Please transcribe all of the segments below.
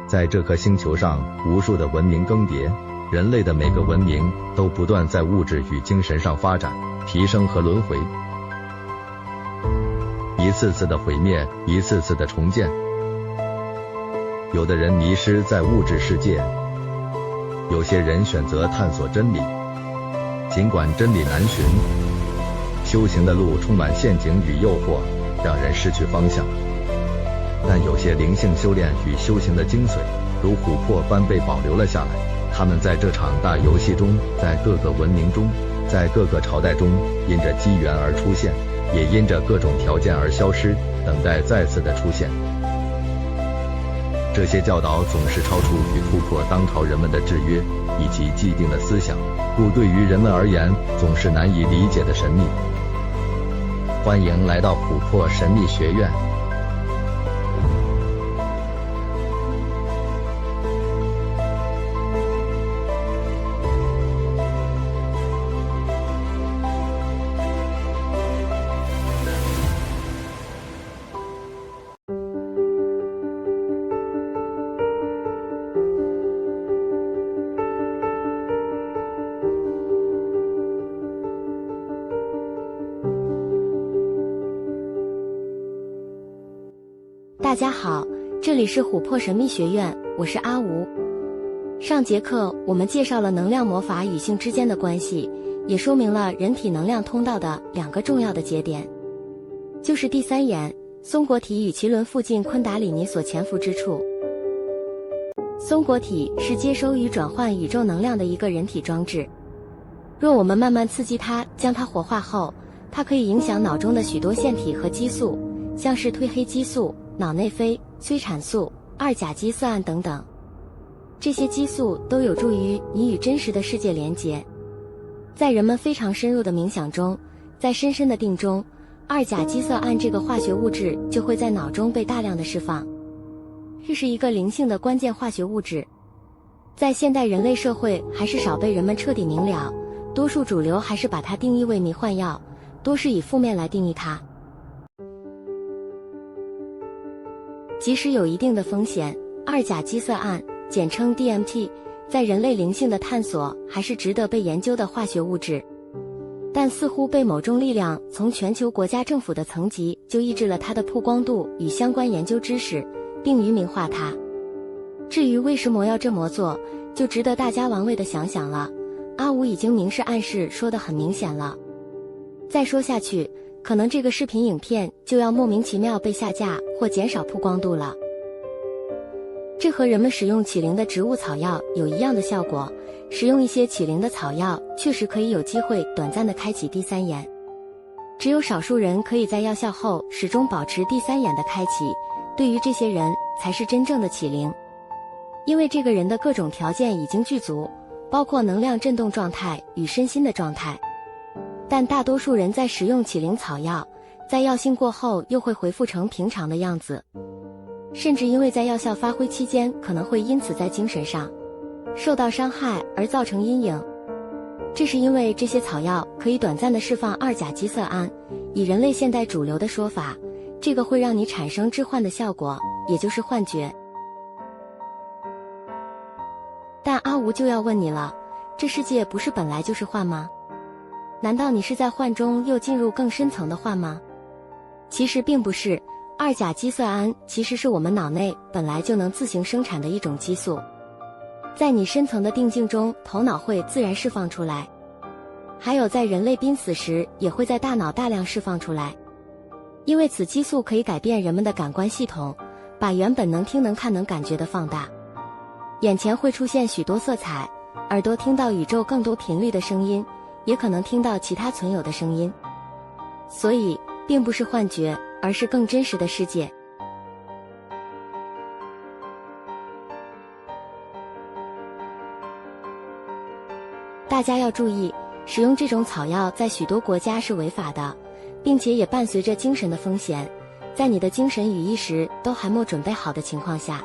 在这颗星球上，无数的文明更迭，人类的每个文明都不断在物质与精神上发展、提升和轮回，一次次的毁灭，一次次的重建。有的人迷失在物质世界，有些人选择探索真理。尽管真理难寻，修行的路充满陷阱与诱惑，让人失去方向。但有些灵性修炼与修行的精髓，如琥珀般被保留了下来。他们在这场大游戏中，在各个文明中，在各个朝代中，因着机缘而出现，也因着各种条件而消失，等待再次的出现。这些教导总是超出与突破当朝人们的制约以及既定的思想，故对于人们而言总是难以理解的神秘。欢迎来到琥珀神秘学院。大家好，这里是琥珀神秘学院，我是阿吴。上节课我们介绍了能量魔法与性之间的关系，也说明了人体能量通道的两个重要的节点，就是第三眼松果体与脐轮附近昆达里尼所潜伏之处。松果体是接收与转换宇宙能量的一个人体装置，若我们慢慢刺激它，将它活化后，它可以影响脑中的许多腺体和激素，像是褪黑激素、脑内啡、催产素、二甲基色胺等等。这些激素都有助于你与真实的世界连结。在人们非常深入的冥想中，在深深的定中，二甲基色胺这个化学物质就会在脑中被大量的释放。这是一个灵性的关键化学物质，在现代人类社会还是少被人们彻底明了，多数主流还是把它定义为迷幻药，多是以负面来定义它。即使有一定的风险，二甲基色胺简称 DMT 在人类灵性的探索还是值得被研究的化学物质，但似乎被某种力量从全球国家政府的层级就抑制了它的曝光度与相关研究知识，并愚民化它。至于为什么要这么做，就值得大家玩味地想想了。阿吴已经明示暗示说得很明显了，再说下去可能这个视频影片就要莫名其妙被下架或减少曝光度了。这和人们使用起灵的植物草药有一样的效果，使用一些起灵的草药确实可以有机会短暂的开启第三眼。只有少数人可以在药效后始终保持第三眼的开启，对于这些人才是真正的起灵，因为这个人的各种条件已经具足，包括能量振动状态与身心的状态。但大多数人在使用起灵草药，在药性过后又会恢复成平常的样子，甚至因为在药效发挥期间可能会因此在精神上受到伤害而造成阴影。这是因为这些草药可以短暂地释放二甲基色胺，以人类现代主流的说法，这个会让你产生致幻的效果，也就是幻觉。但阿吴就要问你了，这世界不是本来就是幻吗？难道你是在幻中又进入更深层的幻吗？其实并不是，二甲基色胺其实是我们脑内本来就能自行生产的一种激素，在你深层的定境中，头脑会自然释放出来，还有在人类濒死时也会在大脑大量释放出来。因为此激素可以改变人们的感官系统，把原本能听能看能感觉的放大，眼前会出现许多色彩，耳朵听到宇宙更多频率的声音，也可能听到其他存有的声音。所以并不是幻觉，而是更真实的世界。大家要注意，使用这种草药在许多国家是违法的，并且也伴随着精神的风险。在你的精神与意识都还没准备好的情况下，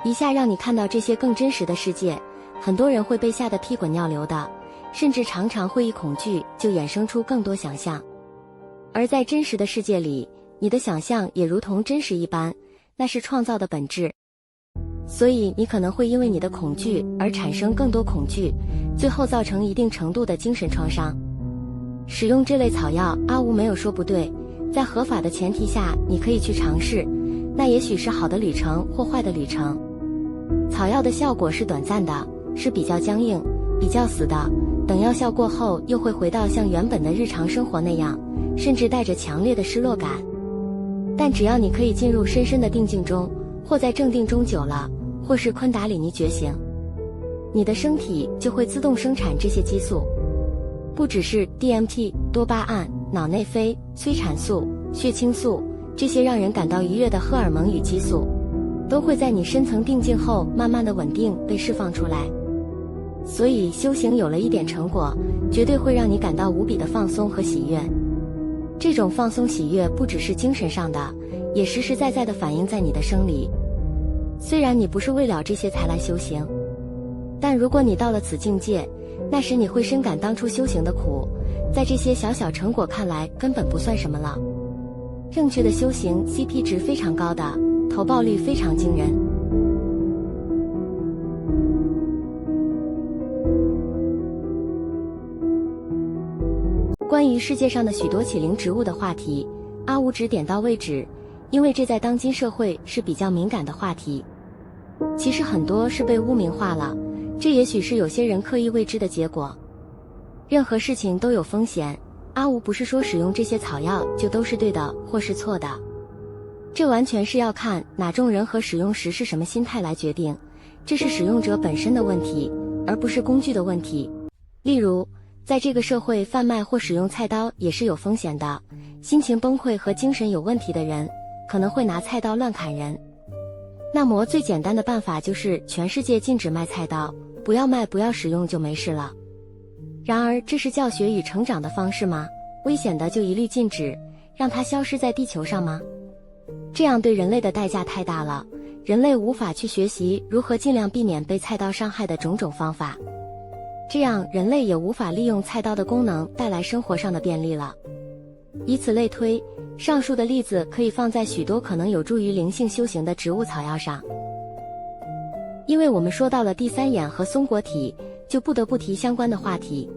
一下让你看到这些更真实的世界，很多人会被吓得屁滚尿流的，甚至常常会以恐惧就衍生出更多想象。而在真实的世界里，你的想象也如同真实一般，那是创造的本质。所以你可能会因为你的恐惧而产生更多恐惧，最后造成一定程度的精神创伤。使用这类草药，阿吴没有说不对，在合法的前提下，你可以去尝试，那也许是好的旅程或坏的旅程。草药的效果是短暂的，是比较僵硬、比较死的，等药效过后又会回到像原本的日常生活那样，甚至带着强烈的失落感。但只要你可以进入深深的定境中，或在正定中久了，或是昆达里尼觉醒，你的身体就会自动生产这些激素，不只是 DMT、多巴胺、脑内啡、催产素、血清素，这些让人感到愉悦的荷尔蒙与激素，都会在你深层定静后慢慢的稳定被释放出来。所以修行有了一点成果，绝对会让你感到无比的放松和喜悦。这种放松喜悦不只是精神上的，也实实在在地反映在你的生理。虽然你不是为了这些才来修行，但如果你到了此境界，那时你会深感当初修行的苦，在这些小小成果看来根本不算什么了。正确的修行 CP 值非常高的，投报率非常惊人。关于世界上的许多起灵植物的话题，阿吴只点到为止，因为这在当今社会是比较敏感的话题。其实很多是被污名化了，这也许是有些人刻意为之的结果。任何事情都有风险，阿吴不是说使用这些草药就都是对的或是错的，这完全是要看哪种人和使用时是什么心态来决定，这是使用者本身的问题，而不是工具的问题。例如，在这个社会贩卖或使用菜刀也是有风险的，心情崩溃和精神有问题的人可能会拿菜刀乱砍人。那么最简单的办法就是全世界禁止卖菜刀，不要卖不要使用就没事了。然而这是教学与成长的方式吗？危险的就一律禁止，让它消失在地球上吗？这样对人类的代价太大了，人类无法去学习如何尽量避免被菜刀伤害的种种方法，这样人类也无法利用菜刀的功能带来生活上的便利了。以此类推，上述的例子可以放在许多可能有助于灵性修行的植物草药上。因为我们说到了第三眼和松果体，就不得不提相关的话题。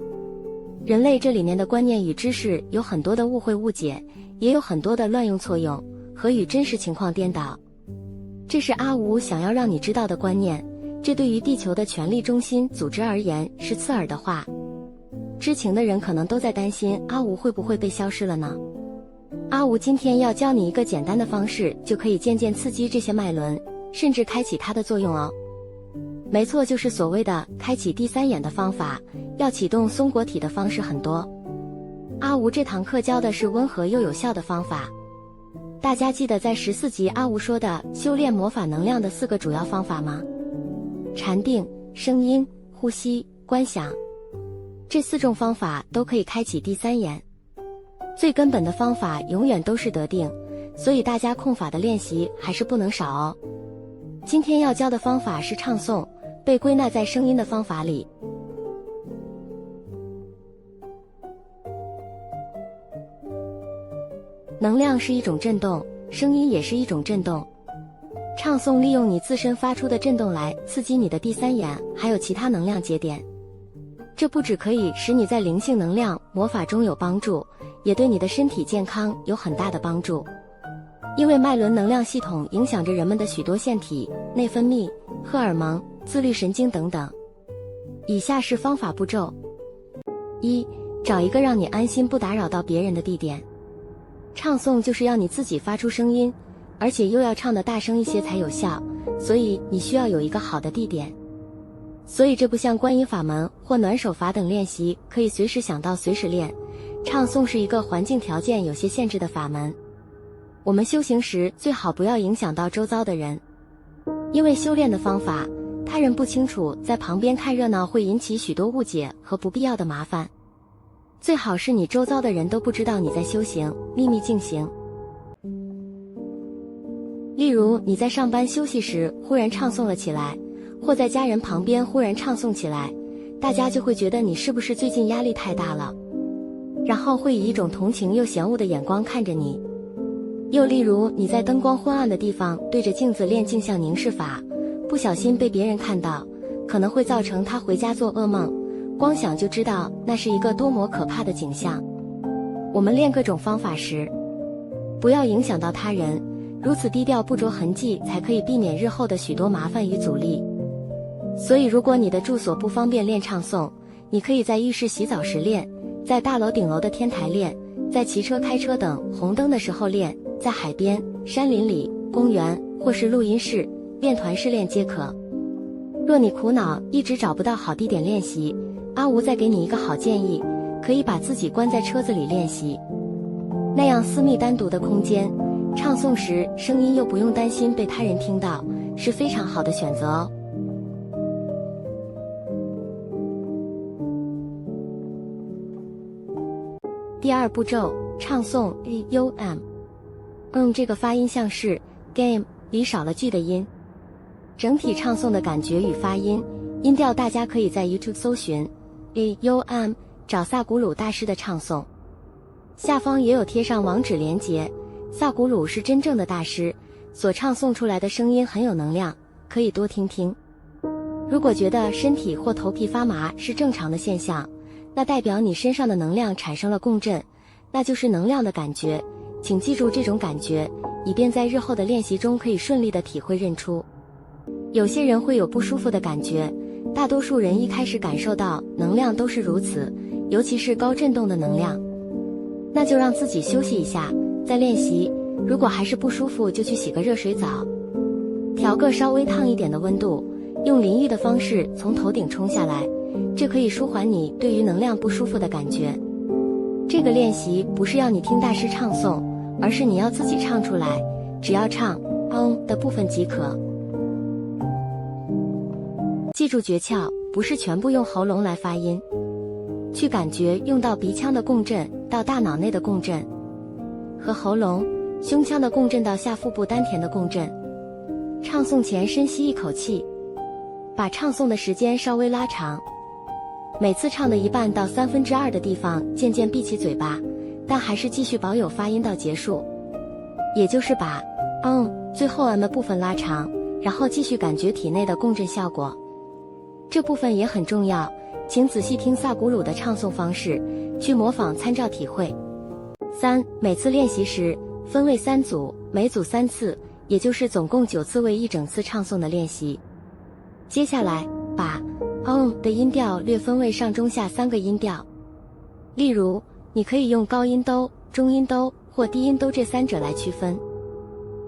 人类这里面的观念与知识有很多的误会误解，也有很多的乱用错用和与真实情况颠倒。这是阿吴想要让你知道的观念，这对于地球的权力中心组织而言是刺耳的话。知情的人可能都在担心阿吴会不会被消失了呢？阿吴今天要教你一个简单的方式，就可以渐渐刺激这些脉轮，甚至开启它的作用哦。没错，就是所谓的开启第三眼的方法。要启动松果体的方式很多，阿吴这堂课教的是温和又有效的方法。大家记得在14集阿吴说的修炼魔法能量的4个主要方法吗？禅定、声音、呼吸、观想，这4种方法都可以开启第三眼。最根本的方法永远都是得定，所以大家控法的练习还是不能少哦。今天要教的方法是唱诵，被归纳在声音的方法里。能量是一种震动，声音也是一种震动。唱诵利用你自身发出的震动来刺激你的第三眼，还有其他能量节点。这不只可以使你在灵性能量魔法中有帮助，也对你的身体健康有很大的帮助。因为脉轮能量系统影响着人们的许多腺体、内分泌、荷尔蒙、自律神经等等。以下是方法步骤： 1. 找一个让你安心不打扰到别人的地点。唱诵就是要你自己发出声音，而且又要唱得大声一些才有效，所以你需要有一个好的地点。所以这不像观音法门或暖手法等练习可以随时想到随时练，唱诵是一个环境条件有些限制的法门。我们修行时最好不要影响到周遭的人，因为修炼的方法他人不清楚，在旁边看热闹会引起许多误解和不必要的麻烦。最好是你周遭的人都不知道你在修行，秘密进行。例如你在上班休息时忽然唱诵了起来，或在家人旁边忽然唱诵起来，大家就会觉得你是不是最近压力太大了，然后会以一种同情又嫌恶的眼光看着你。又例如你在灯光昏暗的地方对着镜子练镜像凝视法，不不小心被别人看到，可能会造成他回家做噩梦，光想就知道那是一个多么可怕的景象。我们练各种方法时，不要影响到他人，如此低调不着痕迹，才可以避免日后的许多麻烦与阻力。所以如果你的住所不方便练唱诵，你可以在浴室洗澡时练，在大楼顶楼的天台练，在骑车开车等红灯的时候练，在海边、山林里、公园或是录音室、练团式练皆可。若你苦恼一直找不到好地点练习，阿吴再给你一个好建议，可以把自己关在车子里练习，那样私密单独的空间，唱诵时声音又不用担心被他人听到，是非常好的选择哦。第二步骤，唱诵 UM。这个发音像是 game 里少了句的音。整体唱诵的感觉与发音、音调，大家可以在 YouTube 搜寻 UM， 找萨古鲁大师的唱诵。下方也有贴上网址连结。萨古鲁是真正的大师，所唱诵出来的声音很有能量，可以多听听。如果觉得身体或头皮发麻是正常的现象，那代表你身上的能量产生了共振，那就是能量的感觉。请记住这种感觉，以便在日后的练习中可以顺利的体会认出。有些人会有不舒服的感觉，大多数人一开始感受到能量都是如此，尤其是高振动的能量。那就让自己休息一下，再练习。如果还是不舒服，就去洗个热水澡，调个稍微烫一点的温度，用淋浴的方式从头顶冲下来，这可以舒缓你对于能量不舒服的感觉。这个练习不是要你听大师唱诵，而是你要自己唱出来，只要唱的部分即可。记住诀窍，不是全部用喉咙来发音，去感觉用到鼻腔的共振到大脑内的共振，和喉咙、胸腔的共振到下腹部丹田的共振。唱诵前深吸一口气，把唱诵的时间稍微拉长，每次唱的一半到2/3的地方渐渐闭起嘴巴，但还是继续保有发音到结束，也就是把最后的部分拉长，然后继续感觉体内的共振效果。这部分也很重要，请仔细听萨古鲁的唱诵方式，去模仿参照体会。3. 每次练习时分为3组，每组3次，也就是总共9次为一整次唱诵的练习。接下来把的音调略分为上中下3个音调，例如你可以用高音哆、中音哆或低音哆这3者来区分。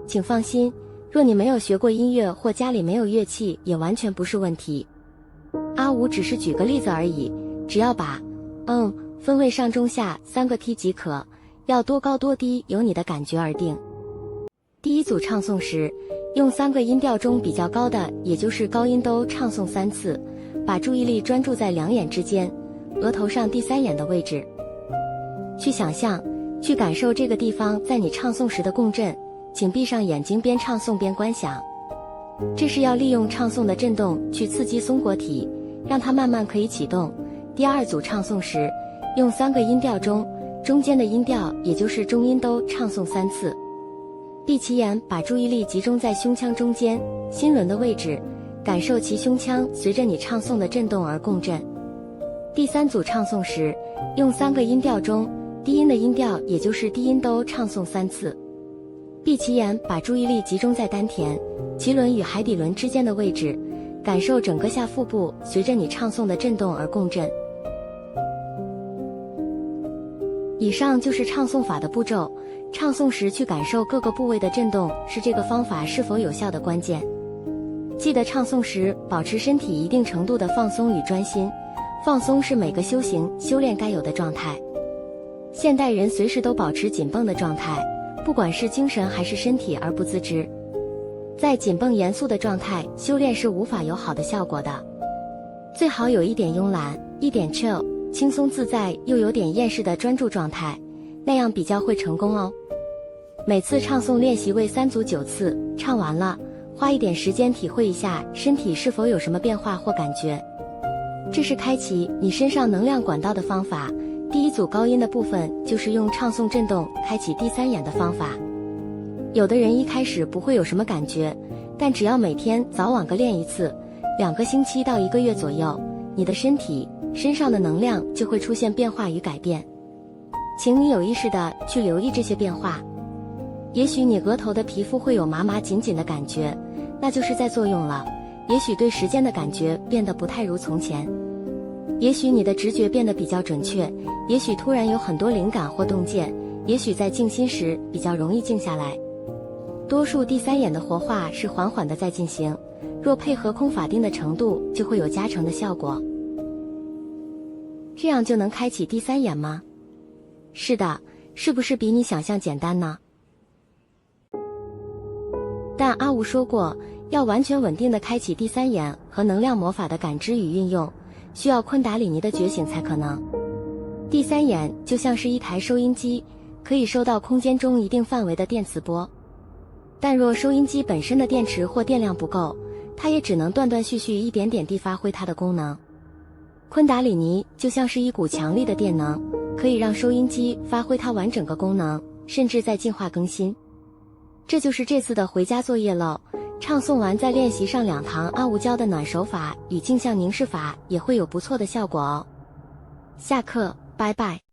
请放心，若你没有学过音乐或家里没有乐器，也完全不是问题。阿吴只是举个例子而已，只要把分为上中下3个 key 即可，要多高多低由你的感觉而定。第一组唱诵时，用3个音调中比较高的，也就是高音哆唱诵3次，把注意力专注在2眼之间，额头上第3眼的位置，去想象，去感受这个地方在你唱诵时的共振。请闭上眼睛，边唱诵边观想。这是要利用唱诵的振动去刺激松果体，让它慢慢可以启动。第二组唱诵时，用3个音调中中间的音调，也就是中音哆唱诵3次。闭其眼，把注意力集中在胸腔中间心轮的位置，感受其胸腔随着你唱诵的振动而共振。第3组唱诵时，用3个音调中低音的音调，也就是低音哆唱诵3次。闭其眼，把注意力集中在丹田、脐轮与海底轮之间的位置，感受整个下腹部随着你唱诵的振动而共振。以上就是唱诵法的步骤，唱诵时去感受各个部位的振动，是这个方法是否有效的关键。记得唱诵时保持身体一定程度的放松与专心，放松是每个修炼该有的状态。现代人随时都保持紧绷的状态，不管是精神还是身体而不自知。在紧绷严肃的状态，修炼是无法有好的效果的。最好有一点慵懒，一点 chill， 轻松自在又有点厌世的专注状态，那样比较会成功哦。每次唱诵练习为3组9次，唱完了，花一点时间体会一下身体是否有什么变化或感觉。这是开启你身上能量管道的方法。第一组高音的部分就是用唱诵振动开启第3眼的方法。有的人一开始不会有什么感觉，但只要每天早晚各练一次，2个星期到1个月左右，你的身上的能量就会出现变化与改变。请你有意识地去留意这些变化。也许你额头的皮肤会有麻麻紧紧的感觉，那就是在作用了。也许对时间的感觉变得不太如从前，也许你的直觉变得比较准确，也许突然有很多灵感或洞见，也许在静心时比较容易静下来。多数第3眼的活化是缓缓地在进行，若配合空法定的程度，就会有加成的效果。这样就能开启第3眼吗？是的，是不是比你想象简单呢？但阿吴说过，要完全稳定地开启第3眼和能量魔法的感知与运用，需要昆达里尼的觉醒才可能。第3眼就像是一台收音机，可以收到空间中一定范围的电磁波。但若收音机本身的电池或电量不够，它也只能断断续续一点点地发挥它的功能。昆达里尼就像是一股强力的电能，可以让收音机发挥它完整个功能，甚至在进化更新。这就是这次的回家作业喽。唱诵完再练习上2堂阿吴教的暖手法与镜像凝视法，也会有不错的效果哦。下课，拜拜。